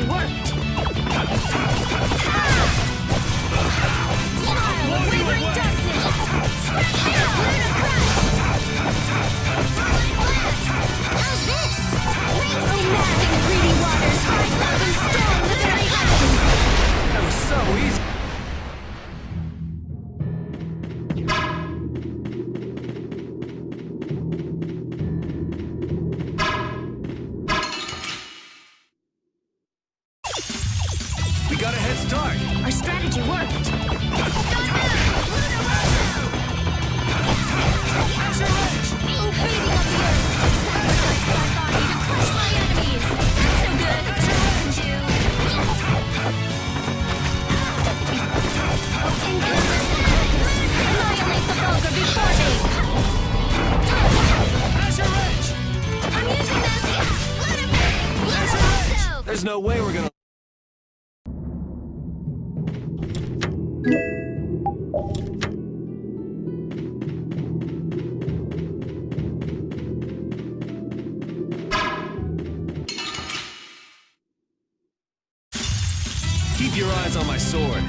strategy worked. Smile of wavering darkness. How's this? Oh, mad and greedy waters rise up and storm the very heavens. That was so easy. We got a head start. Our strategy worked. Being beating up the earth. Sacrifice my body to crush my enemies. That's no good. Annihilate the vulgar before me. Azure Edge! I'm using this. Let him be. Let him also. There's no way we're gonna. Keep your eyes on my sword.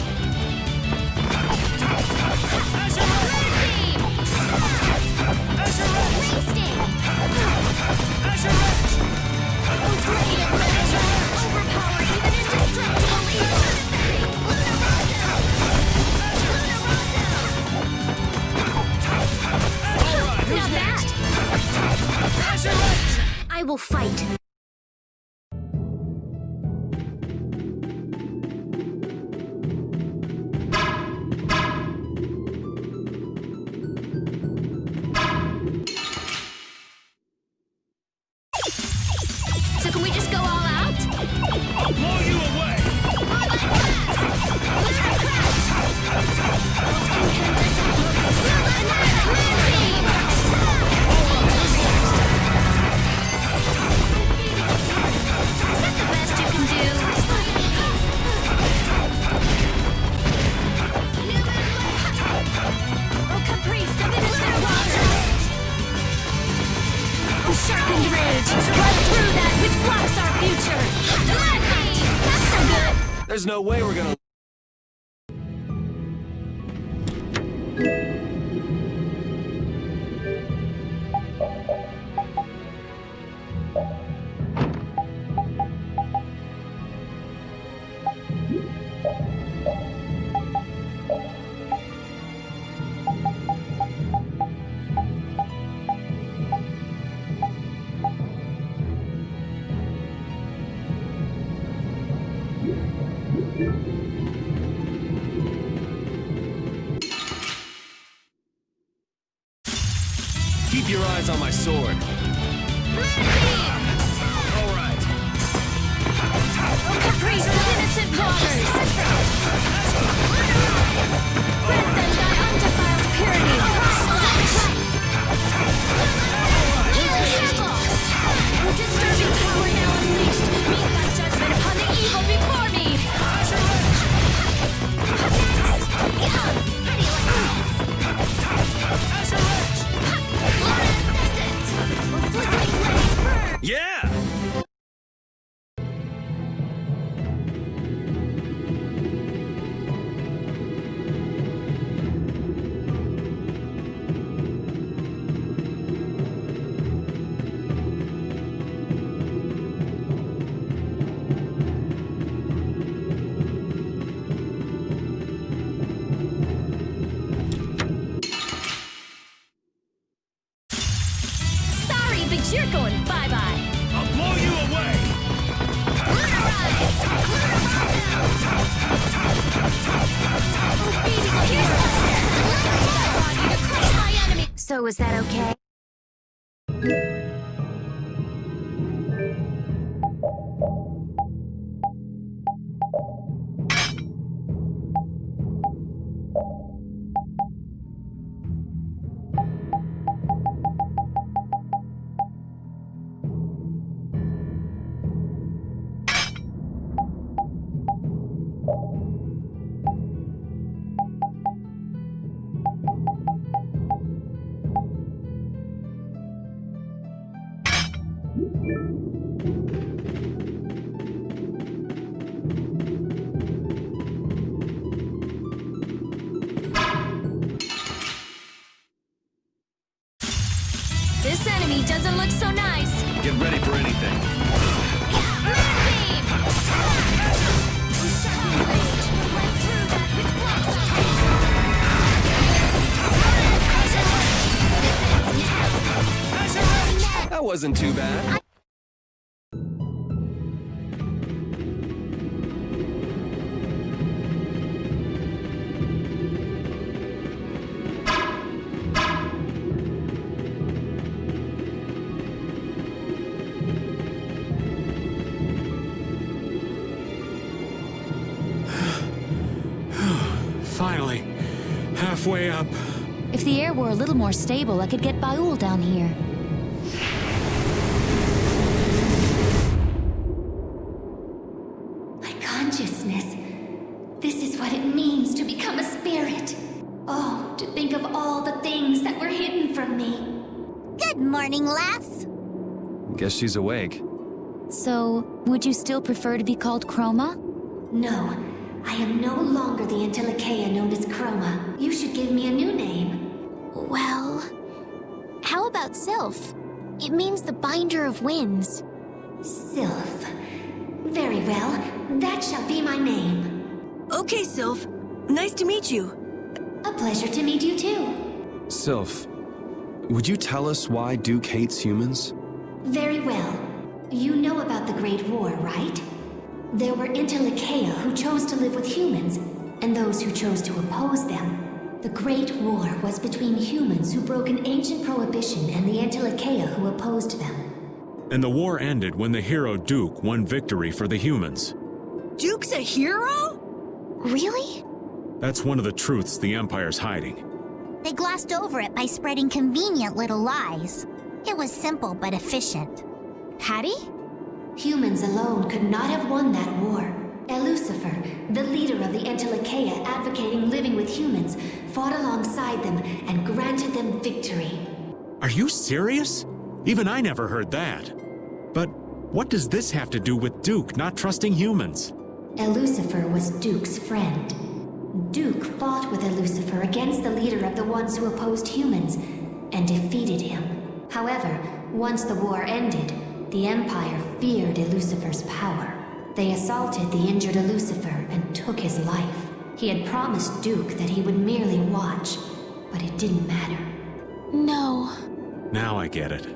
I will fight. So can we just go all out? I'll blow you away! Is that the best you can do? Oh, caprice of innocent waters! Oh, sharpened rage! Run through that which blocks our future! Let me! That's so good! There's no way we're gonna. Keep your eyes on my sword. All right. Oh, caprice of innocent waters! Grant them thy undefiled purity! Oh, disturbing power now unleashed! Meet thy judgment upon the evil before me! How do you like this? Flickering blaze burn! so nice. Get ready for anything. Beam! Right through that which blocks our That wasn't too bad. Finally, halfway up. If the air were a little more stable, I could get Baul down here. My consciousness. This is what it means to become a spirit. Oh, to think of all the things that were hidden from me. Good morning, lass. Guess she's awake. So, would you still prefer to be called Chroma? No, I am no longer the Antilocheia known as Chroma. You should give me a new name. Well, how about Sylph? It means the binder of winds. Sylph. Very well, that shall be my name. Okay, Sylph. Nice to meet you. A pleasure to meet you too. Sylph, would you tell us why Duke hates humans? Very well. You know about the Great War, right? There were Antilocheia who chose to live with humans, and those who chose to oppose them. The Great War was between humans who broke an ancient prohibition and the Antilocheia who opposed them. And the war ended when the hero Duke won victory for the humans. Duke's a hero? Really? That's one of the truths the Empire's hiding. They glossed over it by spreading convenient little lies. It was simple but efficient. Patty? Humans alone could not have won that war. Lucifer, the leader of the Antilocheia advocating living with humans, fought alongside them and granted them victory. Are you serious? Even I never heard that. But what does this have to do with Duke not trusting humans? Lucifer was Duke's friend. Duke fought with Lucifer against the leader of the ones who opposed humans, and defeated him. However, once the war ended, the Empire feared Lucifer's power. They assaulted the injured Lucifer and took his life. He had promised Duke that he would merely watch, but it didn't matter. No. Now I get it.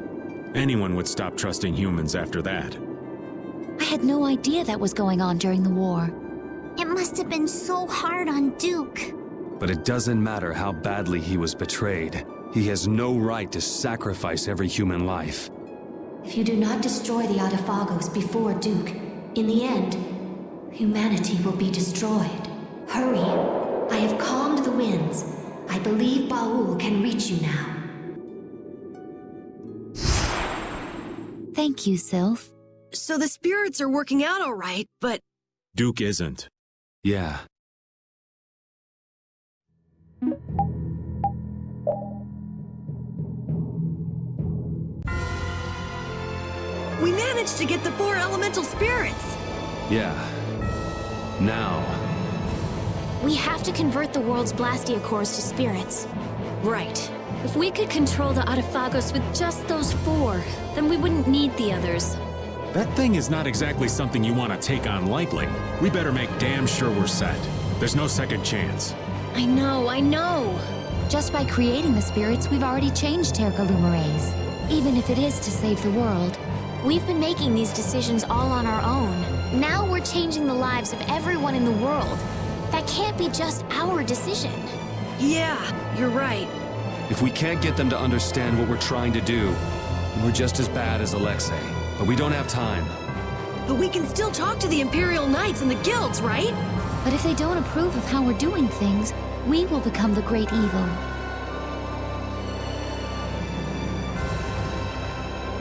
Anyone would stop trusting humans after that. I had no idea that was going on during the war. It must have been so hard on Duke. But it doesn't matter how badly he was betrayed. He has no right to sacrifice every human life. If you do not destroy the Autophagos before Duke, in the end, humanity will be destroyed. Hurry! I have calmed the winds. I believe Baul can reach you now. Thank you, Sylph. So the spirits are working out all right, but Duke isn't. Yeah. we managed to get the 4 elemental spirits. Yeah. Now. We have to convert the world's Blastia cores to spirits. Right. If we could control the Autophagos with just those 4, then we wouldn't need the others. That thing is not exactly something you want to take on lightly. We better make damn sure we're set. There's no second chance. I know. Just by creating the spirits, we've already changed Terca Lumireis. Even if it is to save the world. We've been making these decisions all on our own. Now we're changing the lives of everyone in the world. That can't be just our decision. Yeah, you're right. If we can't get them to understand what we're trying to do, we're just as bad as Alexei. But we don't have time. But we can still talk to the Imperial Knights and the guilds, right? But if they don't approve of how we're doing things, we will become the great evil.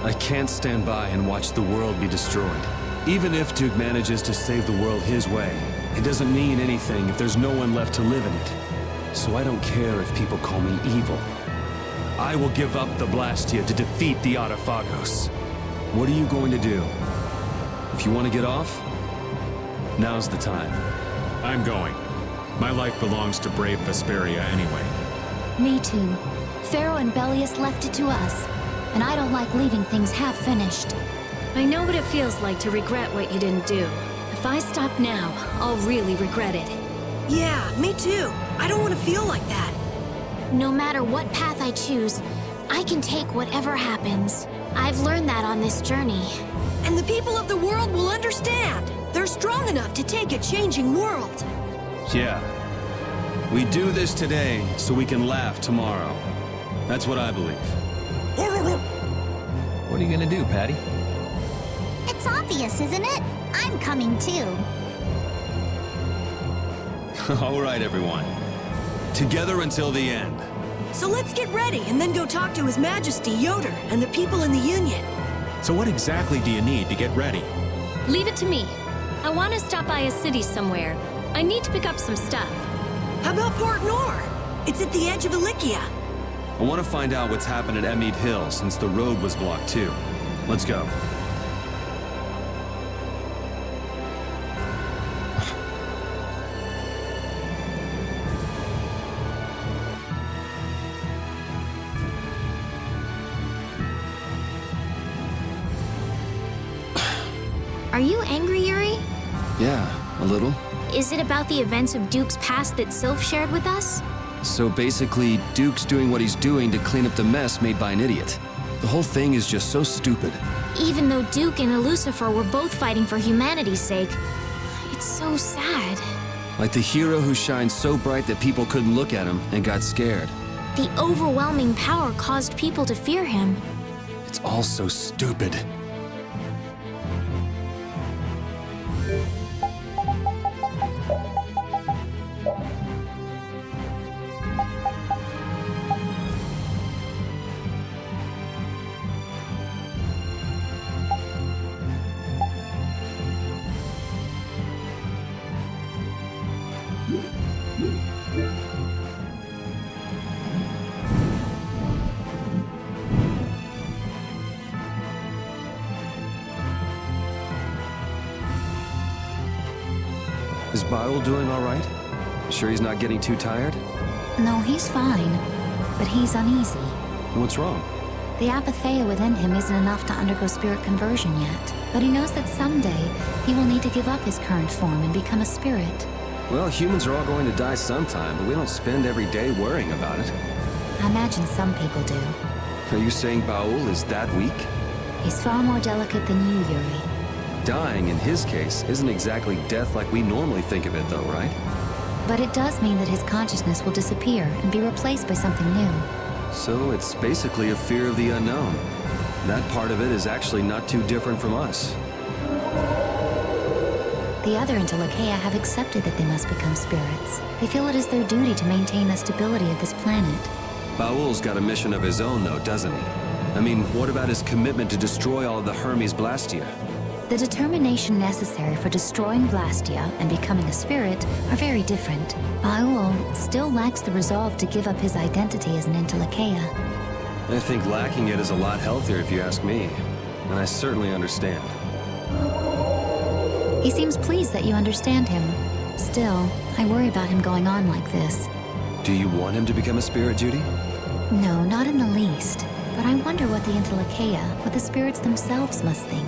I can't stand by and watch the world be destroyed. Even if Duke manages to save the world his way, it doesn't mean anything if there's no one left to live in it. So I don't care if people call me evil. I will give up the Blastia to defeat the Autophagos. What are you going to do? If you want to get off, now's the time. I'm going. My life belongs to brave Vesperia anyway. Me too. Pharaoh and Bellius left it to us. and I don't like leaving things half-finished. I know what it feels like to regret what you didn't do. If I stop now, I'll really regret it. Yeah, me too. I don't want to feel like that. No matter what path I choose, I can take whatever happens. I've learned that on this journey. And the people of the world will understand. They're strong enough to take a changing world. Yeah. We do this today so we can laugh tomorrow. That's what I believe. What are you gonna do, Patty? It's obvious, isn't it? I'm coming too. All right, everyone. Together until the end. So let's get ready and then go talk to His Majesty Yoder and the people in the Union. So what exactly do you need to get ready? Leave it to me. I want to stop by a city somewhere. I need to pick up some stuff. How about Part2? It's at the edge of Ilikia. I want to find out what's happened at Emmead Hill since the road was blocked too. Let's go. Are you angry, Yuri? Yeah, a little. Is it about the events of Duke's past that Sylph shared with us? So basically, Duke's doing what he's doing to clean up the mess made by an idiot. The whole thing is just so stupid. Even though Duke and Lucifer were both fighting for humanity's sake, it's so sad. Like the hero who shines so bright that people couldn't look at him and got scared. The overwhelming power caused people to fear him. It's all so stupid. Is Baul doing all right? Sure he's not getting too tired? No, he's fine, but he's uneasy. What's wrong? The apatheia within him isn't enough to undergo spirit conversion yet, but he knows that someday he will need to give up his current form and become a spirit. Well, humans are all going to die sometime, but we don't spend every day worrying about it. I imagine some people do. Are you saying Baul is that weak? He's far more delicate than you, Yuri. Dying, in his case, isn't exactly death like we normally think of it, though, right? But it does mean that his consciousness will disappear and be replaced by something new. So it's basically a fear of the unknown. That part of it is actually not too different from us. The other Intellikeia have accepted that they must become spirits. They feel it is their duty to maintain the stability of this planet. Baul's got a mission of his own, though, doesn't he? I mean, what about his commitment to destroy all of the Hermes Blastia? The determination necessary for destroying Blastia and becoming a spirit are very different. Baul still lacks the resolve to give up his identity as an Intellikeia. I think lacking it is a lot healthier if you ask me. And I certainly understand. He seems pleased that you understand him. Still, I worry about him going on like this. Do you want him to become a spirit, Judy? No, not in the least. But I wonder what the Intellikeia, what the spirits themselves must think.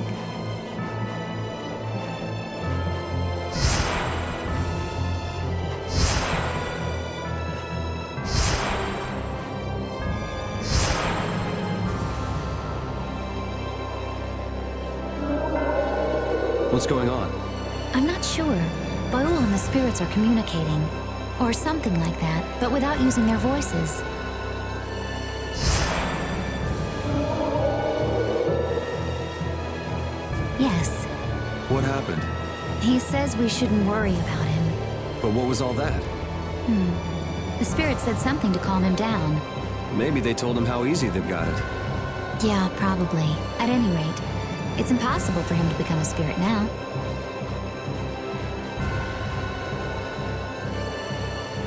What's going on? I'm not sure. Baul and the spirits are communicating. Or something like that, but without using their voices. Yes. What happened? He says we shouldn't worry about him. But what was all that? The spirit said something to calm him down. Maybe they told him how easy they've got it. Yeah, probably. At any rate, it's impossible for him to become a spirit now.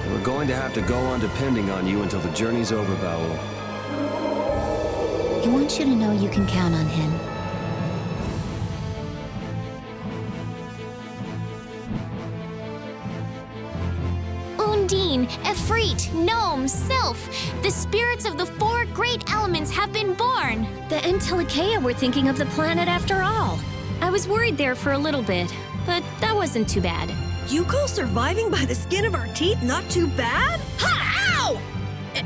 We're going to have to go on depending on you until the journey's over, Baul. He wants you to know you can count on him. Undine, Efreet, Gnome, Sylph. The spirits of the 4 great elements have been born. The Entelikeia were thinking of the planet after all. I was worried there for a little bit, but that wasn't too bad. You call surviving by the skin of our teeth not too bad? Ha! Ow!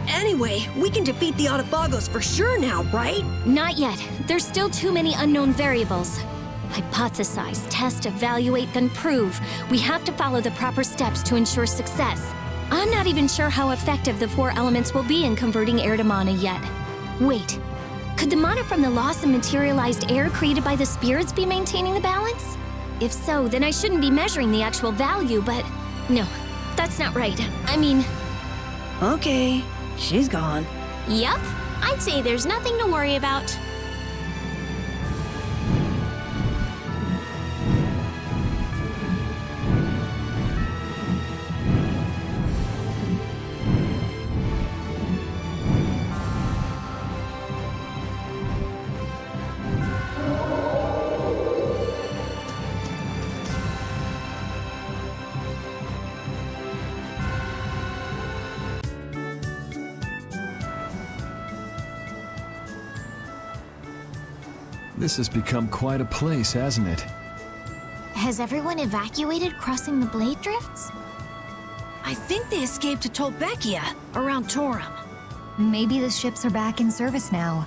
Anyway, we can defeat the Autophagos for sure now, right? Not yet. There's still too many unknown variables. Hypothesize, test, evaluate, then prove. We have to follow the proper steps to ensure success. I'm not even sure how effective the 4 elements will be in converting air to mana yet. Wait, could the mana from the lost and materialized air created by the spirits be maintaining the balance? If so, then I shouldn't be measuring the actual value, but no, that's not right. I mean... Okay, she's gone. Yup, I'd say there's nothing to worry about. This has become quite a place, hasn't it? Has everyone evacuated crossing the blade drifts? I think they escaped to Tolbekia, around Torum. Maybe the ships are back in service now.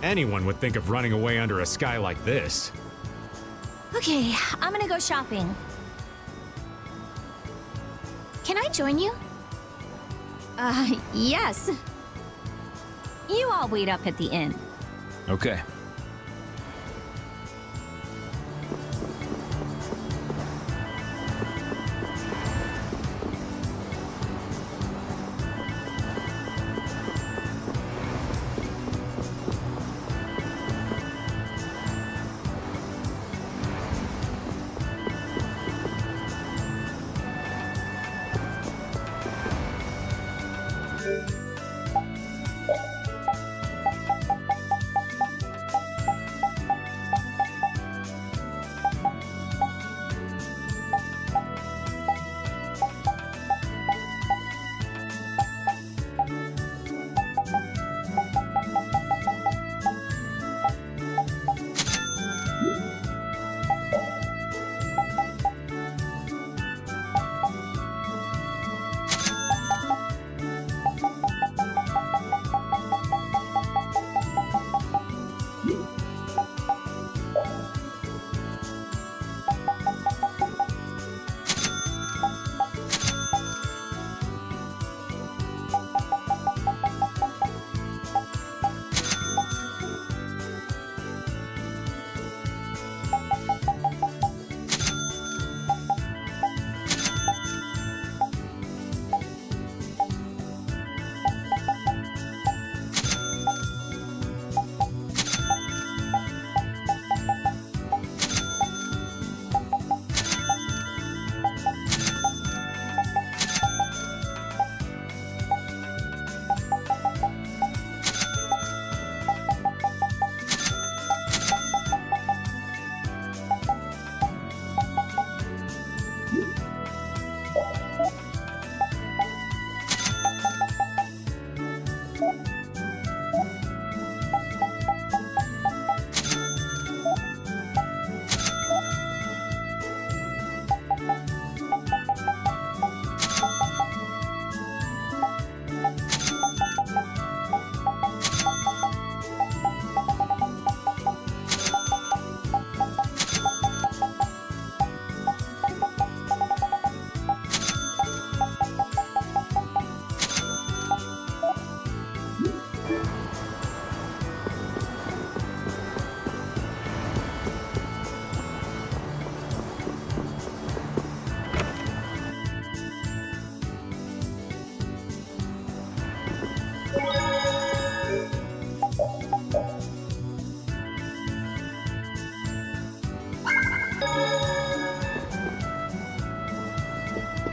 Anyone would think of running away under a sky like this. Okay, I'm gonna go shopping. Can I join you? Yes. You all wait up at the inn. Okay.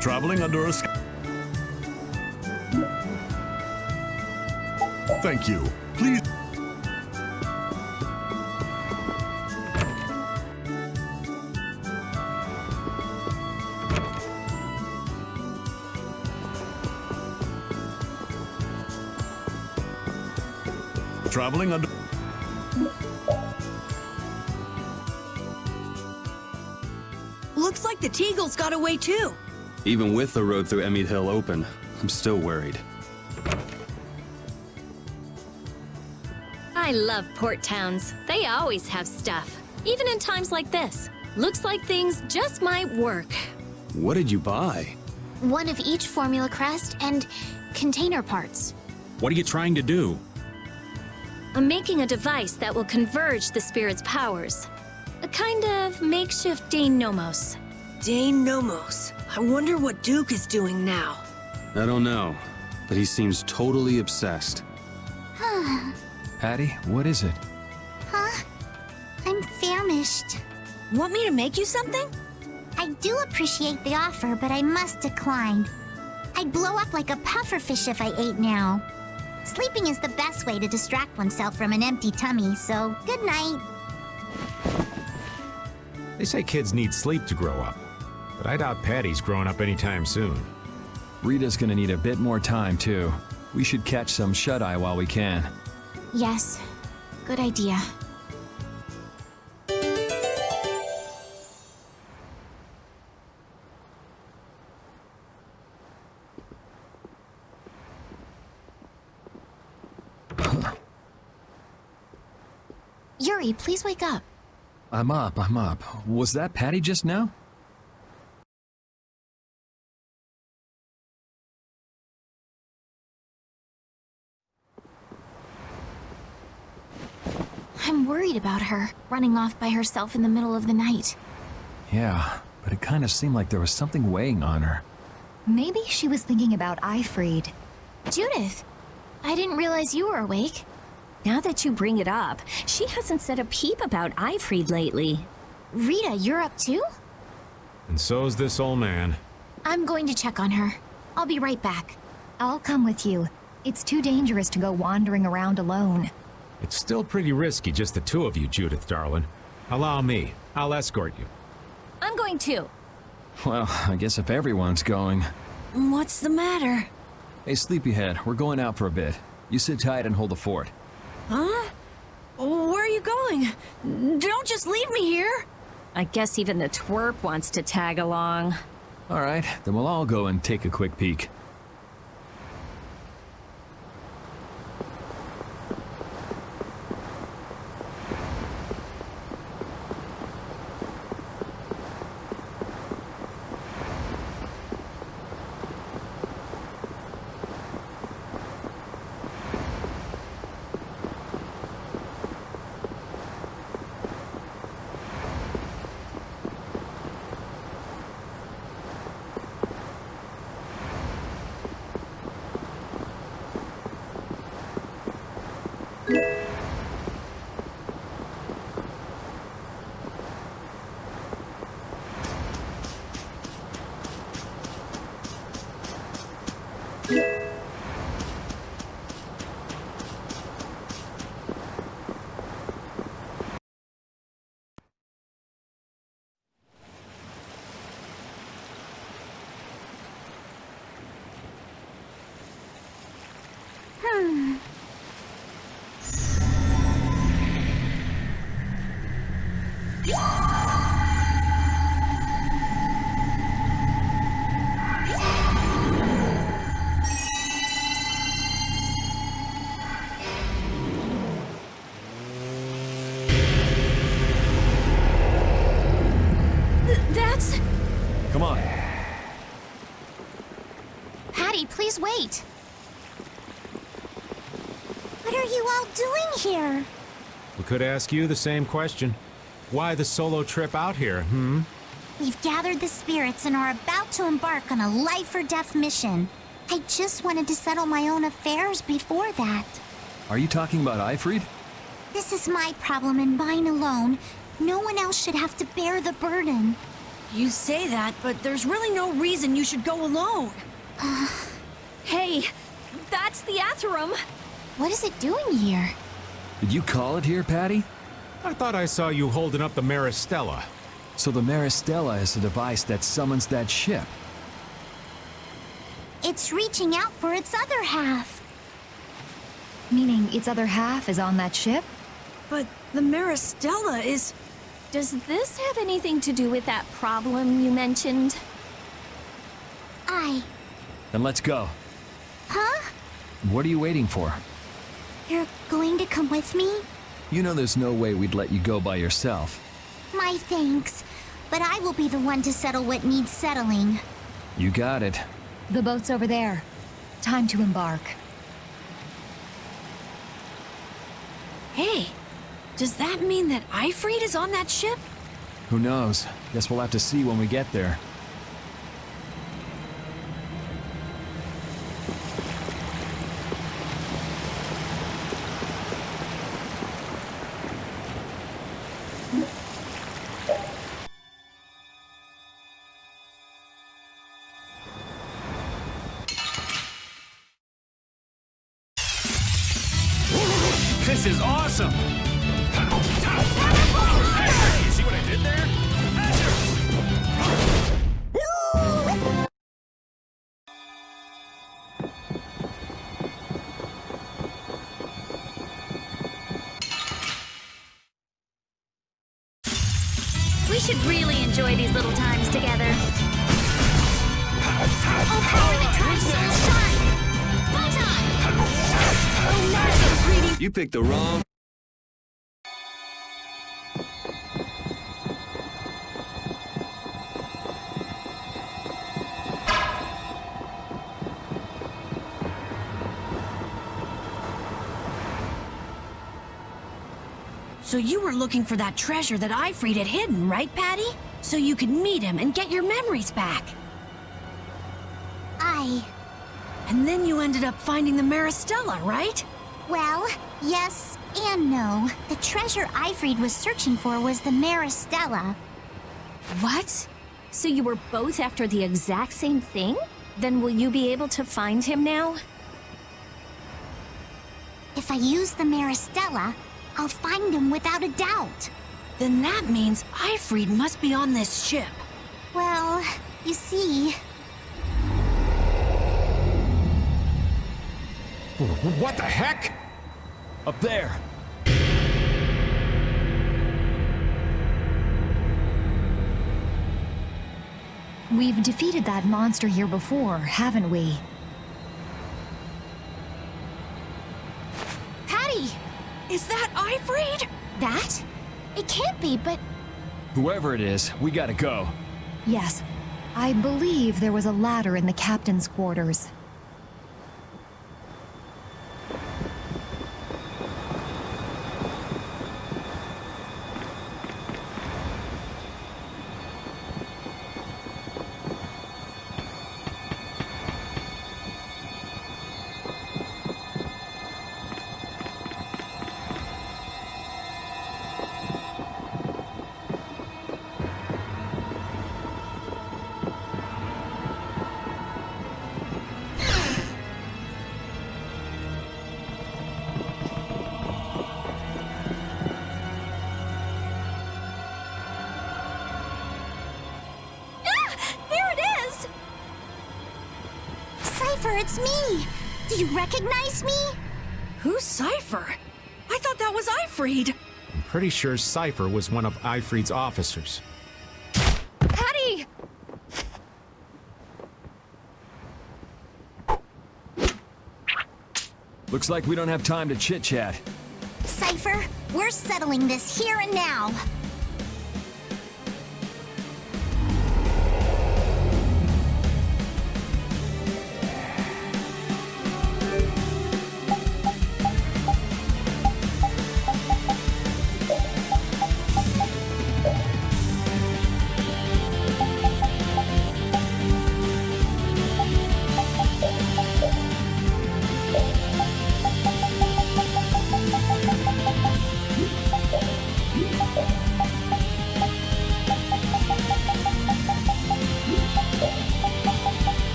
Traveling under a sky. Thank you. Please. traveling under... Looks like the Teagles got away too. Even with the road through Emmett Hill open, I'm still worried. I love port towns. They always have stuff, even in times like this. Looks like things just might work. What did you buy? One of each formula crest and container parts. What are you trying to do? I'm making a device that will converge the spirit's powers. A kind of makeshift Dane Nomos. Dane Nomos. I wonder what Duke is doing now. I don't know, but he seems totally obsessed. Patty, what is it? Huh? I'm famished. Want me to make you something? I do appreciate the offer, but I must decline. I'd blow up like a pufferfish if I ate now. Sleeping is the best way to distract oneself from an empty tummy, so good night. They say kids need sleep to grow up, but I doubt Patty's growing up anytime soon. Rita's gonna need a bit more time, too. We should catch some shut-eye while we can. Yes, good idea. Yuri, please wake up. I'm up. Was that Patty just now? I'm worried about her, running off by herself in the middle of the night. Yeah, but it kind of seemed like there was something weighing on her. Maybe she was thinking about Ifried. Judith, I didn't realize you were awake. Now that you bring it up, she hasn't said a peep about Ifried lately. Rita, you're up too? And so's this old man. I'm going to check on her. I'll be right back. I'll come with you. It's too dangerous to go wandering around alone. It's still pretty risky, just the two of you, Judith, darling. Allow me. I'll escort you. I'm going too. Well, I guess if everyone's going... What's the matter? Hey, Sleepyhead, we're going out for a bit. You sit tight and hold the fort. Huh? Where are you going? Don't just leave me here! I guess even the twerp wants to tag along. All right, then we'll all go and take a quick peek. That's... Come on. Patty, please wait. What are you all doing here? We could ask you the same question. Why the solo trip out here, We've gathered the spirits and are about to embark on a life-or-death mission. I just wanted to settle my own affairs before that. Are you talking about Ifried? This is my problem and mine alone. No one else should have to bear the burden. You say that, but there's really no reason you should go alone. Hey, that's the Atherum. What is it doing here? Did you call it here, Patty? I thought I saw you holding up the Maristella. So the Maristella is a device that summons that ship. It's reaching out for its other half. Meaning its other half is on that ship? But the Maristella is... Does this have anything to do with that problem you mentioned? Then let's go. Huh? What are you waiting for? You're going to come with me? You know there's no way we'd let you go by yourself. My thanks. But I will be the one to settle what needs settling. You got it. The boat's over there. Time to embark. Hey, does that mean that Ifrid is on that ship? Who knows? Guess we'll have to see when we get there. This is awesome! You see what I did there? We should really enjoy these little times together. Oh, power the Tribe Soul Shine! Photon! Oh, not so greedy. You picked the wrong... So you were looking for that treasure that Ifrid had hidden, right, Patty? So you could meet him and get your memories back. And then you ended up finding the Maristella, right? well, yes and no. The treasure Ifrid was searching for was the Maristella. What? So you were both after the exact same thing? Then will you be able to find him now? If I use the Maristella, I'll find him without a doubt. Then that means Ifrid must be on this ship. Well, you see... What the heck? Up there! We've defeated that monster here before, haven't we? Patty! Is that Ifrid? That? It can't be, but Whoever it is, we gotta go. Yes. I believe there was a ladder in the captain's quarters. It's me! Do you recognize me? Who's Cypher? I thought that was Ifrid. I'm pretty sure Cypher was one of Ifrid's officers. Patty! Looks like we don't have time to chit-chat. Cypher, we're settling this here and now.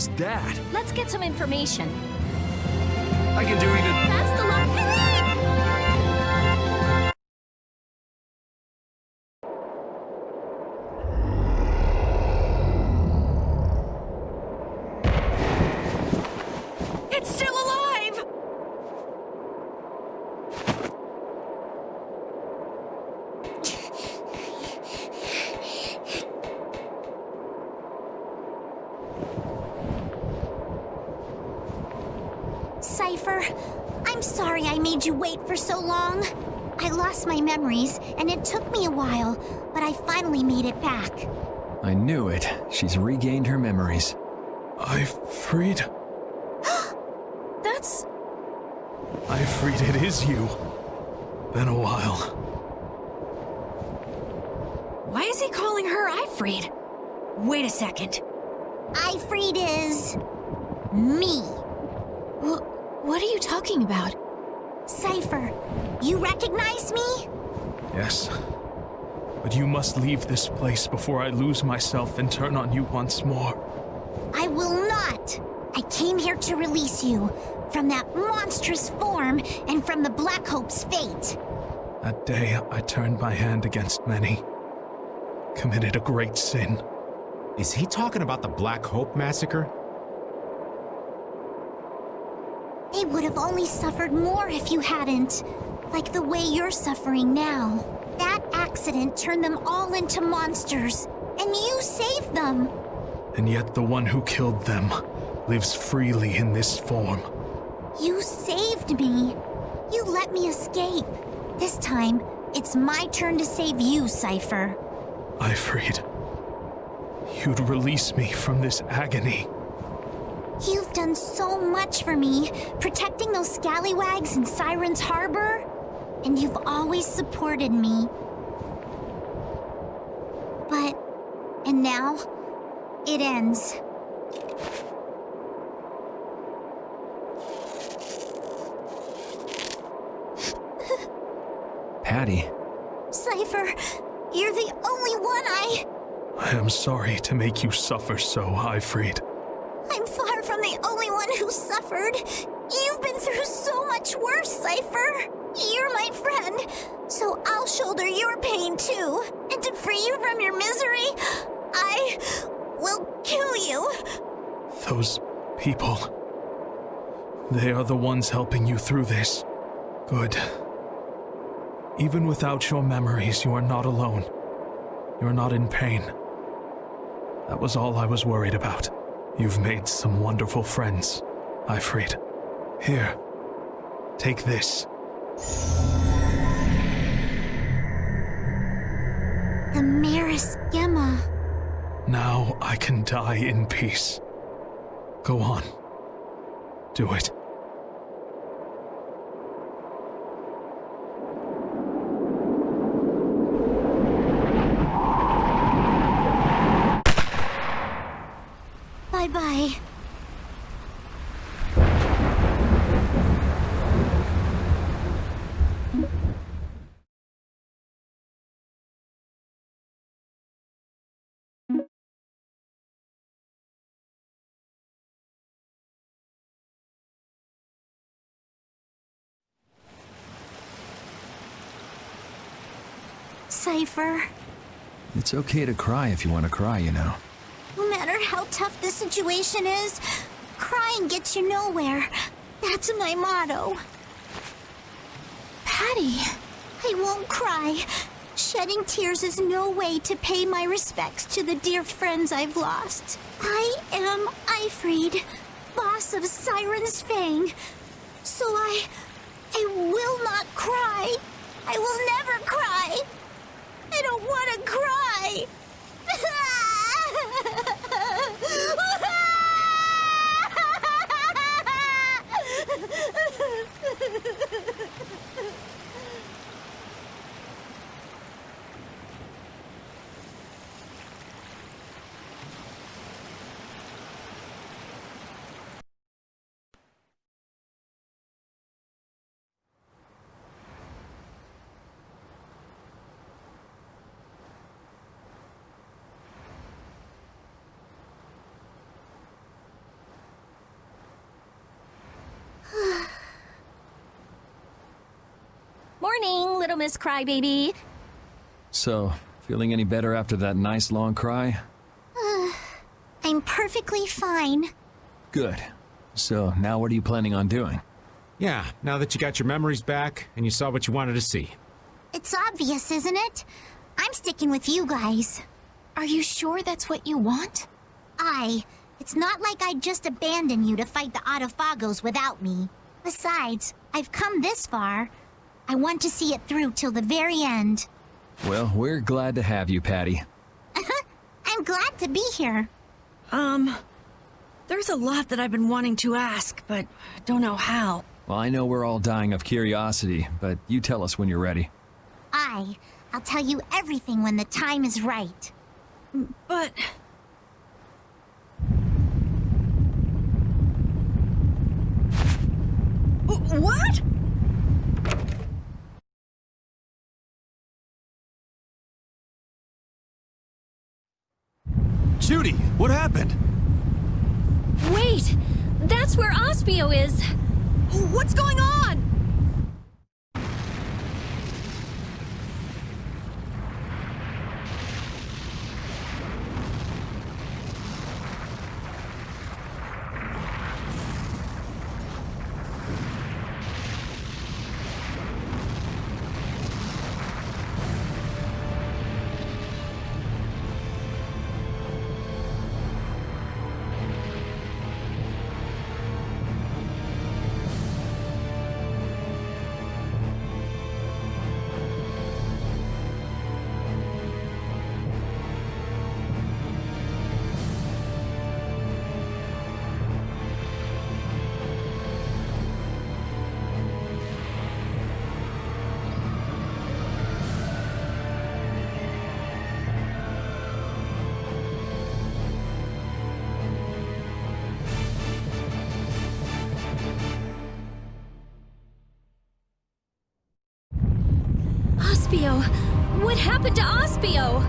was that? Let's get some information. I can do even... That's the lot. It's still alive! Cypher, I'm sorry I made you wait for so long. I lost my memories, and it took me a while, but I finally made it back. I knew it. She's regained her memories. AVerMedia. That's... AVerMedia, it is you. Been a while. Why is he calling her Ifreed? Wait a second. AVerMedia is... me. What are you talking about? Cypher, you recognize me? Yes. But you must leave this place before I lose myself and turn on you once more. I will not! I came here to release you from that monstrous form and from the Black Hope's fate. That day, I turned my hand against many. Committed a great sin. Is he talking about the Black Hope massacre? They would have only suffered more if you hadn't. Like the way you're suffering now. That accident turned them all into monsters, and you saved them. And yet the one who killed them lives freely in this form. You saved me. You let me escape. This time, it's my turn to save you, Cypher. AVerMedia, you'd release me from this agony. You've done so much for me, protecting those scallywags in Siren's Harbor, and you've always supported me. And now, it ends. Patty. Cypher, you're the only one I am sorry to make you suffer so, AVerMedia. I'm far from the only one who suffered. You've been through so much worse, Cypher. You're my friend, so I'll shoulder your pain too. And to free you from your misery, I will kill you. Those people. They are the ones helping you through this. Good. Even without your memories, you are not alone. You're not in pain. That was all I was worried about. You've made some wonderful friends, AVerMedia. Here, take this. The Maris Gemma. Now I can die in peace. Go on. Do it. Bye-bye. Cypher. It's okay to cry if you want to cry, you know. No matter how tough the situation is, crying gets you nowhere. That's my motto. Patty, I won't cry. Shedding tears is no way to pay my respects to the dear friends I've lost. I am AVerMedia, boss of Siren's Fang. So I will not cry. I will never cry. I don't want to cry. Morning, little Miss Crybaby. So, feeling any better after that nice long cry? I'm perfectly fine. Good. So, now what are you planning on doing? Yeah, now that you got your memories back and you saw what you wanted to see. It's obvious, isn't it? I'm sticking with you guys. Are you sure that's what you want? It's not like I'd just abandon you to fight the Autophagos without me. Besides, I've come this far. I want to see it through till the very end. Well, we're glad to have you, Patty. I'm glad to be here. There's a lot that I've been wanting to ask, but don't know how. Well, I know we're all dying of curiosity, but you tell us when you're ready. I'll tell you everything when the time is right. But... What? Judy, what happened? Wait! That's where Aspio is! What's going on? Aspio! What happened to Aspio?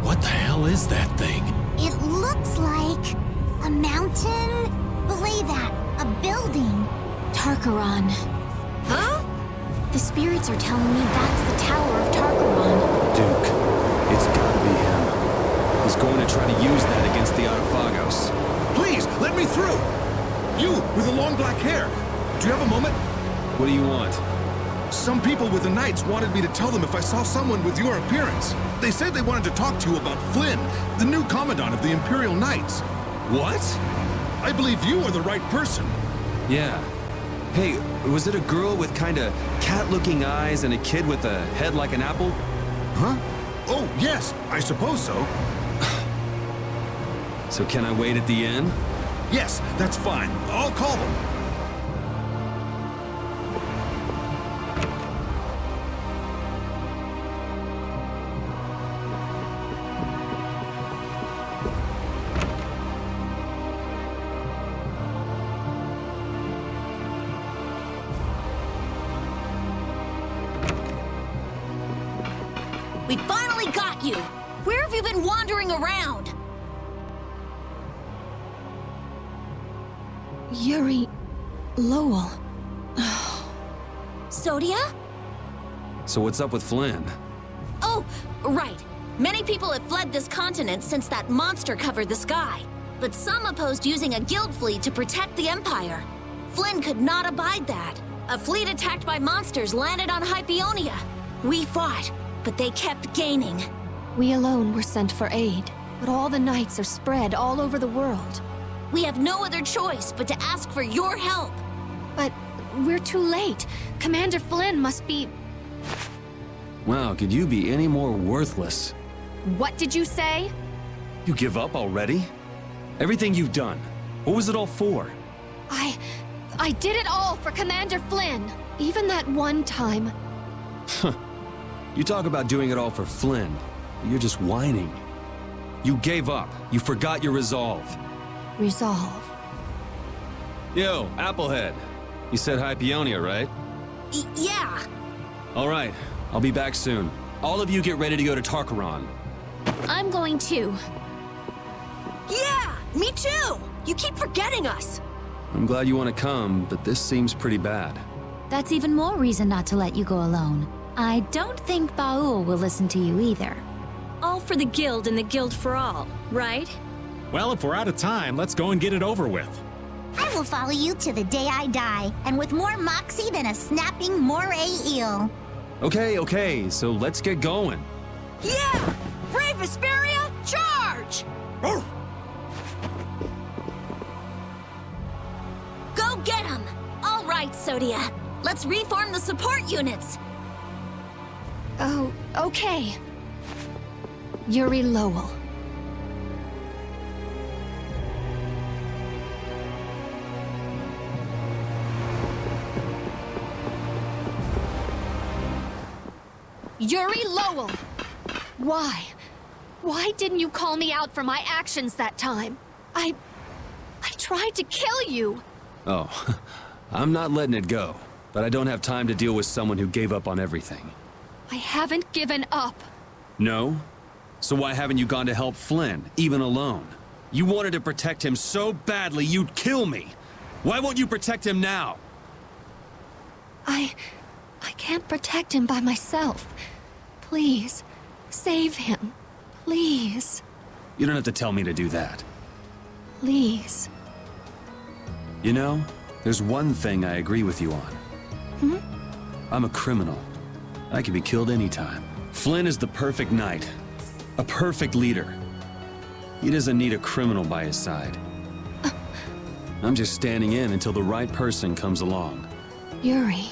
What the hell is that thing? It looks like a mountain. Belay that, a building. Tarkaron. Huh? The spirits are telling me that's the Tower of Tarkaron. Duke, it's gotta be him. He's going to try to use that against the Autophagos. Please, let me through! You, with the long black hair. Do you have a moment? What do you want? Some people with the Knights wanted me to tell them if I saw someone with your appearance. They said they wanted to talk to you about Flynn, the new Commandant of the Imperial Knights. What? I believe you are the right person. Yeah. Hey, was it a girl with kinda cat-looking eyes and a kid with a head like an apple? Huh? Oh, yes, I suppose so. So can I wait at the inn? Yes, that's fine. I'll call them. We finally got you! Where have you been wandering around? Yuri... Lowell... Sodia? So what's up with Flynn? Oh, right. Many people have fled this continent since that monster covered the sky. But some opposed using a guild fleet to protect the Empire. Flynn could not abide that. A fleet attacked by monsters landed on Hypeonia. We fought, but they kept gaining. We alone were sent for aid, but all the knights are spread all over the world. We have no other choice but to ask for your help. But we're too late. Commander Flynn must be... Wow, could you be any more worthless? What did you say? You give up already? Everything you've done, what was it all for? I did it all for Commander Flynn. Even that one time. You talk about doing it all for Flynn. You're just whining. You gave up. You forgot your resolve. Resolve. Yo, Applehead. You said Hypeonia, right? Yeah. All right. I'll be back soon. All of you get ready to go to Tarkaron. I'm going too. Yeah, me too! You keep forgetting us! I'm glad you want to come, but this seems pretty bad. That's even more reason not to let you go alone. I don't think Baul will listen to you either. All for the guild and the guild for all, right? Well, if we're out of time, let's go and get it over with. I will follow you to the day I die, and with more moxie than a snapping moray eel. Okay, so let's get going. Yeah! Brave Vesperia, charge! Go get him! All right, Sodia. Let's reform the support units. Oh, okay. Yuri Lowell. Yuri Lowell! Why? Why didn't you call me out for my actions that time? I tried to kill you! Oh, I'm not letting it go, but I don't have time to deal with someone who gave up on everything. I haven't given up. No? So why haven't you gone to help Flynn, even alone? You wanted to protect him so badly you'd kill me. Why won't you protect him now? I can't protect him by myself. Please, save him. Please. You don't have to tell me to do that. Please. You know, there's one thing I agree with you on. I'm a criminal. I can be killed anytime. Flynn is the perfect knight. A perfect leader. He doesn't need a criminal by his side. I'm just standing in until the right person comes along. Yuri.